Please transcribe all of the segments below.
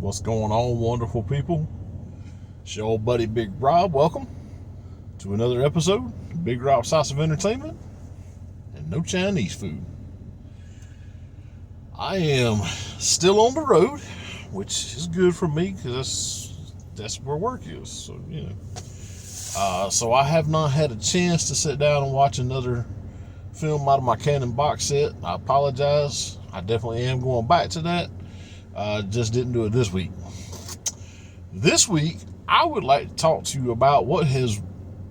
What's going on, wonderful people? It's your old buddy Big Rob. Welcome to another episode of Big Rob's House of Entertainment and No Chinese Food. I am still on the road, which is good for me because that's where work is. So, so I have not had a chance to sit down and watch another film out of my Canon box set. I apologize. I definitely am going back to that. Just didn't do it this week. This week, I would like to talk to you about what has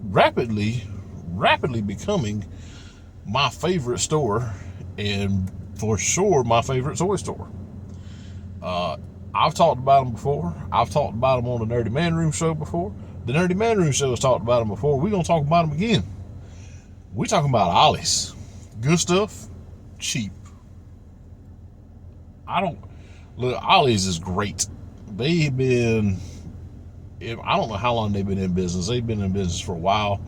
rapidly becoming my favorite store, and for sure my favorite toy store. I've talked about them before. I've talked about them on the Nerdy Man Room show before. The Nerdy Man Room show has talked about them before. We're going to talk about them again. We're talking about Ollie's. Good stuff, cheap. Ollie's is great. They've been, I don't know how long they've been in business. They've been in business for a while.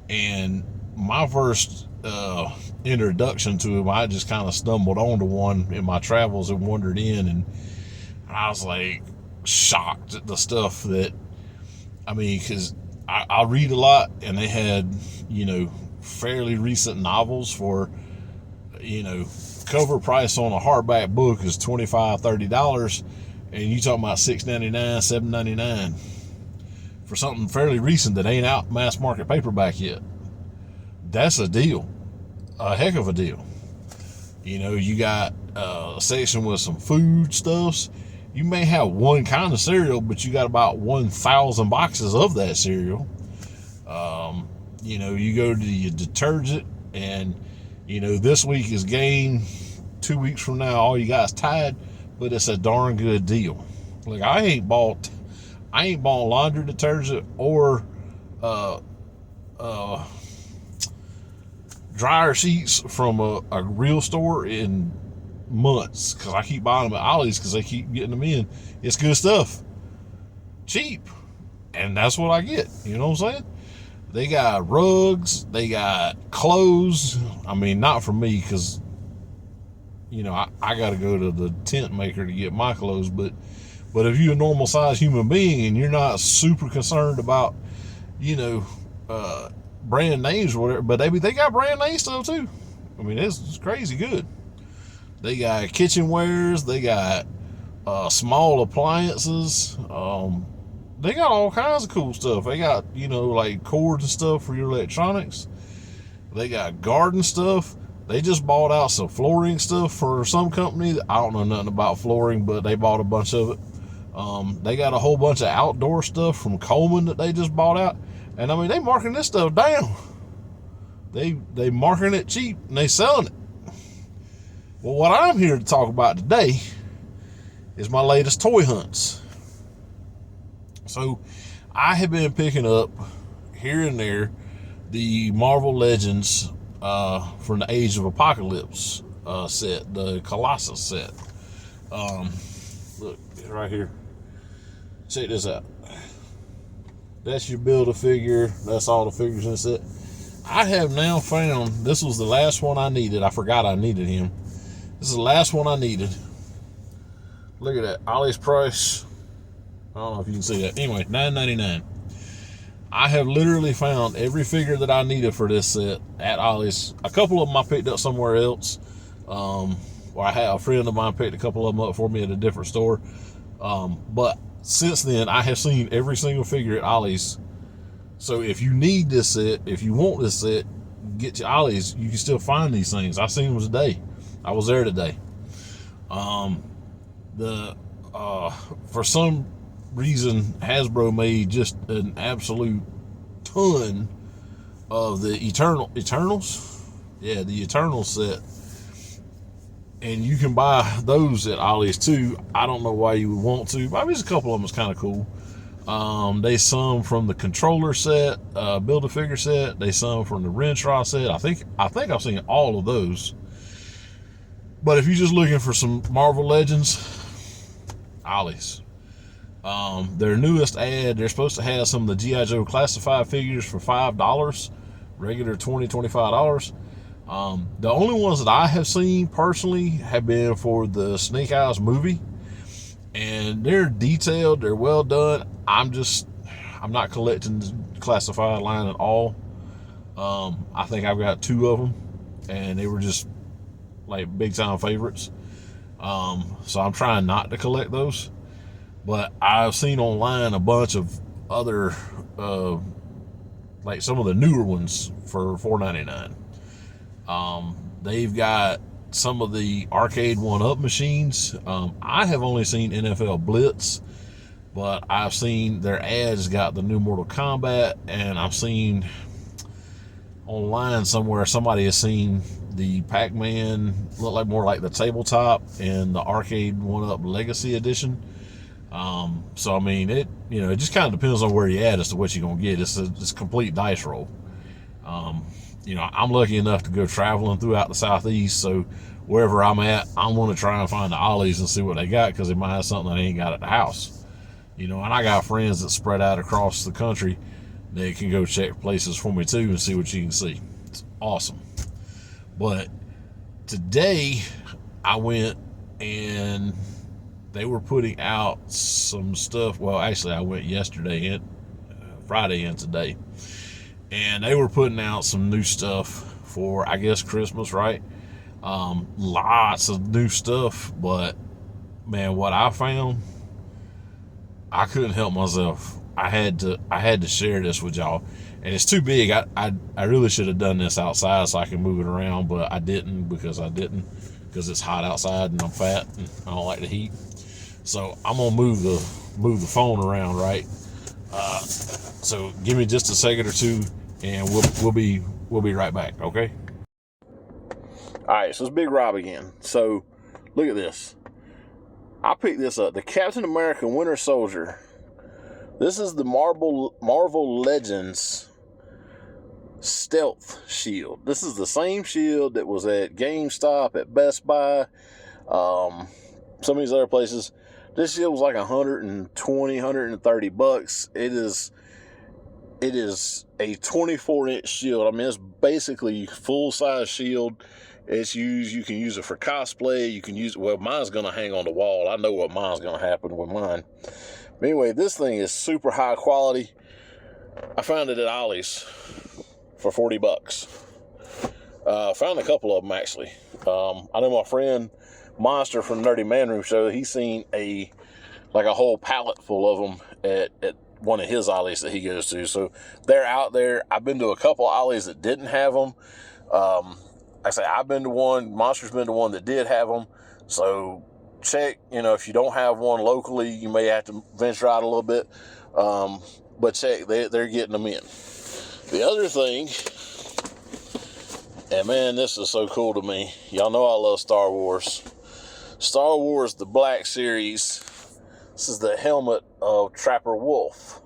And my first introduction to them, I just kind of stumbled onto one in my travels and wandered in. And I was like shocked at the stuff that, because I read a lot, and they had, fairly recent novels for, cover price on a hardback book is $25, $30, and you talking about $6.99, $7.99 for something fairly recent that ain't out mass market paperback yet. That's a deal, a heck of a deal. You got a section with some food stuffs. You may have one kind of cereal, but you got about 1,000 boxes of that cereal. You go to your detergent, and this week is Gain. 2 weeks from now, all you got is Tide, but it's a darn good deal. Like, I ain't bought laundry detergent or dryer sheets from a real store in months, because I keep buying them at Ollie's because they keep getting them in. It's good stuff, cheap, and that's what I get. You know what I'm saying? They got rugs, they got clothes. Not for me, because I got to go to the tent maker to get my clothes, but if you're a normal sized human being and you're not super concerned about brand names or whatever, but they got brand name stuff too. It's crazy good. They got kitchenwares, they got small appliances, they got all kinds of cool stuff. They got like cords and stuff for your electronics. They got garden stuff. They just bought out some flooring stuff for some company. I don't know nothing about flooring, but they bought a bunch of it. They got a whole bunch of outdoor stuff from Coleman that they just bought out. And they marking this stuff down. They marking it cheap and they selling it. Well, what I'm here to talk about today is my latest toy hunts. So I have been picking up here and there the Marvel Legends from the Age of Apocalypse set, the Colossus set. Look, it's right here. Check this out. That's your Build-A-Figure. That's all the figures in the set. I have now found, this was the last one I needed. I forgot I needed him. This is the last one I needed. Look at that. Ollie's price. I don't know if you can see that. Anyway, $9.99. I have literally found every figure that I needed for this set at Ollie's. A couple of them I picked up somewhere else. I had a friend of mine picked a couple of them up for me at a different store. But since then, I have seen every single figure at Ollie's. So if you need this set, if you want this set, get to Ollie's. You can still find these things. I seen them today. I was there today. For some reason, Hasbro made just an absolute ton of the Eternals. Yeah, the Eternals set. And you can buy those at Ollie's too. I don't know why you would want to. There's a couple of them that's kind of cool. They some from the controller set, Build-A-Figure set. They some from the Renshaw set. I think I've seen all of those. But if you're just looking for some Marvel Legends, Ollie's. Their newest ad, they're supposed to have some of the G.I. Joe classified figures for $5, regular $20, $25. The only ones that I have seen personally have been for the Snake Eyes movie. and they're detailed, they're well done. I'm not collecting the classified line at all. I think I've got 2 of them, and they were just like big time favorites. So I'm trying not to collect those. But I've seen online a bunch of other, like some of the newer ones for $4.99. They've got some of the arcade 1-up machines. I have only seen NFL Blitz, but I've seen their ads got the new Mortal Kombat, and I've seen online somewhere somebody has seen the Pac-Man look like more like the tabletop and the arcade 1-up Legacy Edition. So I mean, it just kind of depends on where you're at as to what you're gonna get. It's a complete dice roll. I'm lucky enough to go traveling throughout the Southeast, so wherever I'm at, I'm going to try and find the Ollies and see what they got, because they might have something that I ain't got at the house. And I got friends that spread out across the country. They can go check places for me too and see what you can see. It's awesome. But today I went and they were putting out some stuff. Well, actually I went yesterday and Friday and today, and they were putting out some new stuff for, I guess, Christmas, right? Lots of new stuff, but man, what I found, I couldn't help myself. I had to share this with y'all, and it's too big. I really should have done this outside so I can move it around, but I didn't because it's hot outside and I'm fat and I don't like the heat. So I'm gonna move the phone around, right? So give me just a second or two, and we'll be right back, okay? All right, so it's Big Rob again. So look at this. I picked this up, the Captain America Winter Soldier. This is the Marvel Legends Stealth Shield. This is the same shield that was at GameStop, at Best Buy, some of these other places. This shield was like $120, $130. It is a 24-inch shield. I mean, it's basically full-size shield. You can use it for cosplay. You can use it, well, mine's going to hang on the wall. I know what mine's going to happen with mine. But anyway, this thing is super high quality. I found it at Ollie's for $40. Found a couple of them, actually. I know my friend Monster from Nerdy Man Room Show, he's seen a whole pallet full of them at one of his Ollies that he goes to. So they're out there. I've been to a couple Ollies that didn't have them. I've been to one, Monster's been to one that did have them. So check, if you don't have one locally, you may have to venture out a little bit. But check, they're getting them in. The other thing, and man, this is so cool to me. Y'all know I love Star Wars. Star Wars, the Black Series. This is the helmet of Trapper Wolf.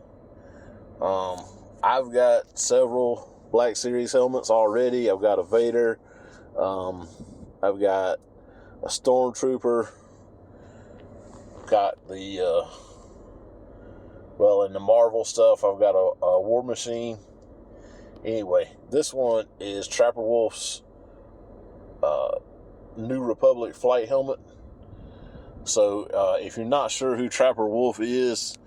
I've got several Black Series helmets already. I've got a Vader. I've got a Stormtrooper. Got the, in the Marvel stuff, I've got a War Machine. Anyway, this one is Trapper Wolf's New Republic flight helmet. So if you're not sure who Trapper Wolf is,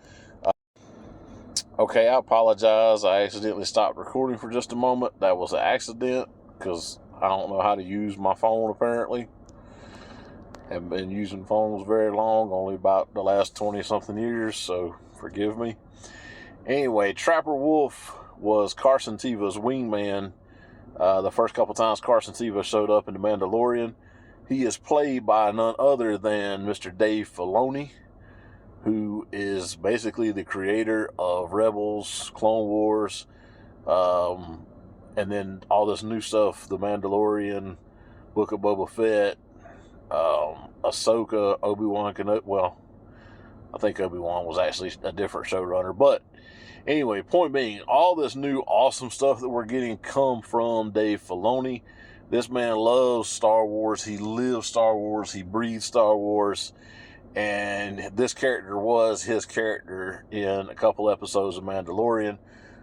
okay, I apologize. I accidentally stopped recording for just a moment. That was an accident because I don't know how to use my phone, apparently. Haven't been using phones very long, only about the last 20-something years, so forgive me. Anyway, Trapper Wolf was Carson Teva's wingman the first couple times Carson Teva showed up in The Mandalorian. He is played by none other than Mr. Dave Filoni, who is basically the creator of Rebels, Clone Wars, and then all this new stuff, The Mandalorian, Book of Boba Fett, Ahsoka, Obi-Wan Kenobi. Well, I think Obi-Wan was actually a different showrunner. But anyway, point being, all this new awesome stuff that we're getting come from Dave Filoni. This man loves Star Wars. He lives Star Wars. He breathes Star Wars. And this character was his character in a couple episodes of Mandalorian.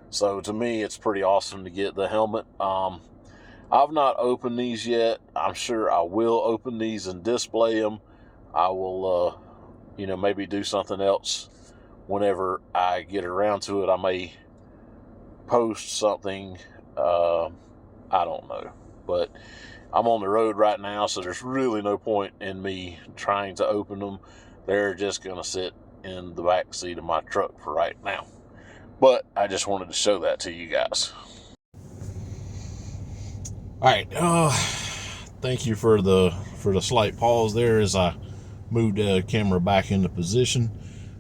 So to me, it's pretty awesome to get the helmet. I've not opened these yet. I'm sure I will open these and display them. I will maybe do something else whenever I get around to it. I may post something. I don't know. But I'm on the road right now, so there's really no point in me trying to open them. They're just going to sit in the back seat of my truck for right now. But I just wanted to show that to you guys. All right. Thank you for the slight pause there as I moved the camera back into position.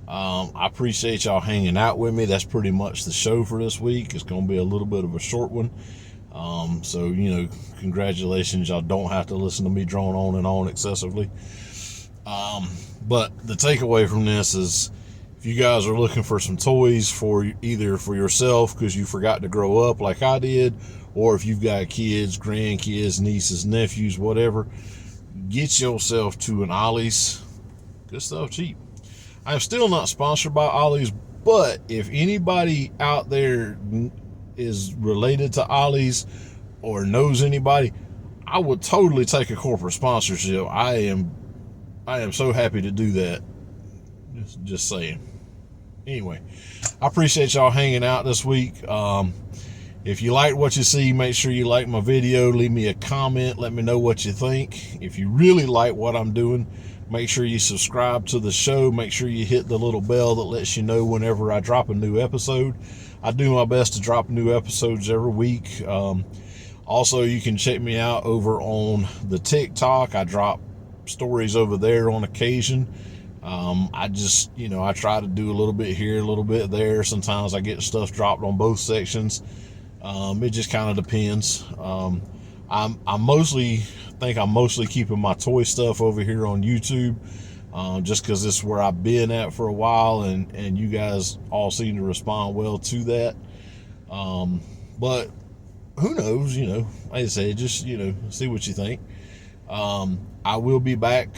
I appreciate y'all hanging out with me. That's pretty much the show for this week. It's going to be a little bit of a short one. So, congratulations. Y'all don't have to listen to me drone on and on excessively. But the takeaway from this is, if you guys are looking for some toys for either for yourself because you forgot to grow up like I did, or if you've got kids, grandkids, nieces, nephews, whatever, get yourself to an Ollie's. Good stuff, cheap. I'm still not sponsored by Ollie's, but if anybody out there is related to Ollie's or knows anybody, I would totally take a corporate sponsorship. I am so happy to do that. Just saying. Anyway, I appreciate y'all hanging out this week. If you like what you see, make sure you like my video. Leave me a comment. Let me know what you think. If you really like what I'm doing, make sure you subscribe to the show. Make sure you hit the little bell that lets you know whenever I drop a new episode. I do my best to drop new episodes every week. Also, you can check me out over on the TikTok. I drop stories over there on occasion. I just, I try to do a little bit here, a little bit there. Sometimes I get stuff dropped on both sections. It just kind of depends. I'm mostly keeping my toy stuff over here on YouTube, just because this is where I've been at for a while, and you guys all seem to respond well to that. But who knows, like I said, just, see what you think. I will be back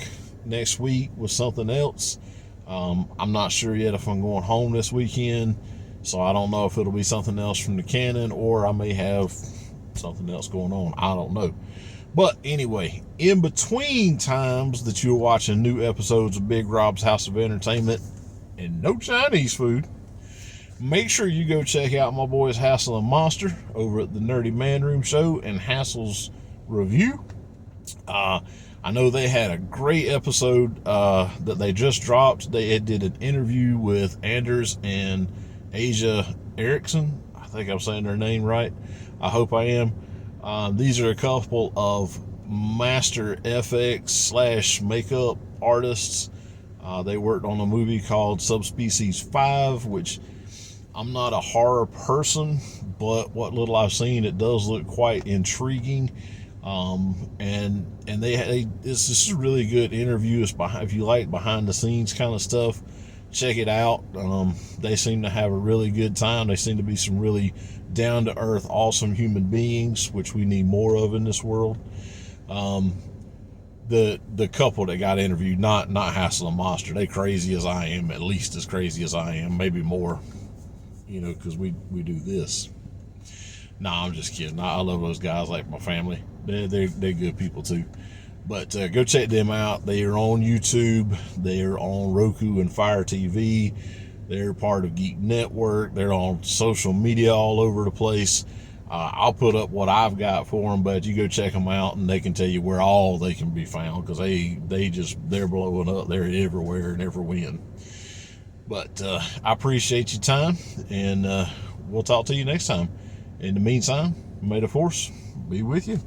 next week with something else. I'm not sure yet if I'm going home this weekend, so I don't know if it'll be something else from the Canon, or I may have something else going on. I don't know. But anyway, in between times that you're watching new episodes of Big Rob's House of Entertainment and no Chinese food, make sure you go check out my boys Hassel and Monster over at the Nerdy Man Room Show and Hassel's Review. I know they had a great episode that they just dropped. They did an interview with Anders and Asia Erickson. I think I'm saying their name right. I hope I am. These are a couple of master FX / makeup artists. They worked on a movie called Subspecies 5, which I'm not a horror person, but what little I've seen, it does look quite intriguing. And it's just a really good interview. If you like behind the scenes kind of stuff, check it out. They seem to have a really good time. They seem to be some really down to earth, awesome human beings, which we need more of in this world. The couple that got interviewed, not Hassel and Monster, they crazy as I am, at least as crazy as I am, maybe more, because we do this. Nah, I'm just kidding. I love those guys like my family. They're good people too. But go check them out. They are on YouTube. They are on Roku and Fire TV. They're part of Geek Network. They're on social media all over the place. I'll put up what I've got for them, but you go check them out and they can tell you where all they can be found, because they're blowing up. They're everywhere and every win. But I appreciate your time, and we'll talk to you next time. In the meantime, may the force be with you.